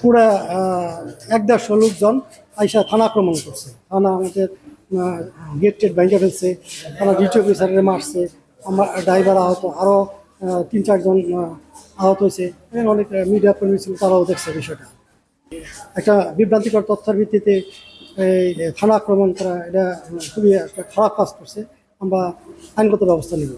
পুরা ১-১৫০ লোকজন আইসা থানা আক্রমণ করছে। থানা আমাদের গেট টেট ভেঙে ফেলছে, থানা ডিউটি অফিসারে মারছে, আমার ড্রাইভার আহত, আরও ৩-৪ জন আহত হয়েছে। অনেক মিডিয়া কর্মী ছিল, তারাও দেখছে বিষয়টা। একটা বিভ্রান্তিকর তথ্যের ভিত্তিতে এই থানা আক্রমণ করা, এটা খুবই একটা খারাপ কাজ করছে। আমরা আইনগত ব্যবস্থা নেব।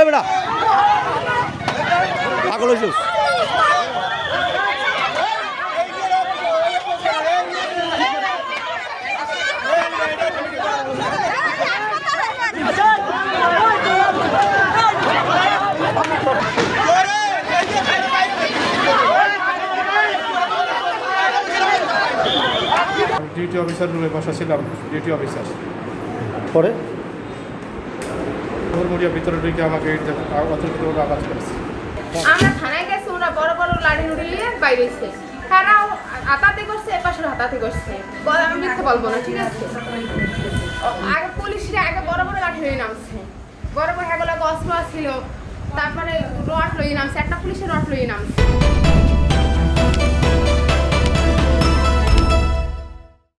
বেটা পাগল হয়েছিস? ডিউটি অফিসার রুমে বসা ছিলাম, ডিউটি অফিসার পরে মরিয়া ভিতরে ঢুকে আমাকে অতর্কিতভাবে আঘাত করেছে। আমরা থানায় গেছি, ওরা বড় বড় লাঠি উঠে নিয়ে বাইরেছে, তারাও হাতাতে করছে, এপাশে হাতাতে করছে। আমি মিথ্যে বলবো না, ঠিক আছে? আগে পুলিশরা আগে বড় বড় লাঠি লয়ে নামছে, বড় বড় হেগুলো অস্ত্র ছিল, তারপরে রড লয়ে নামছে, একটা পুলিশের রড লয়ে নামছে।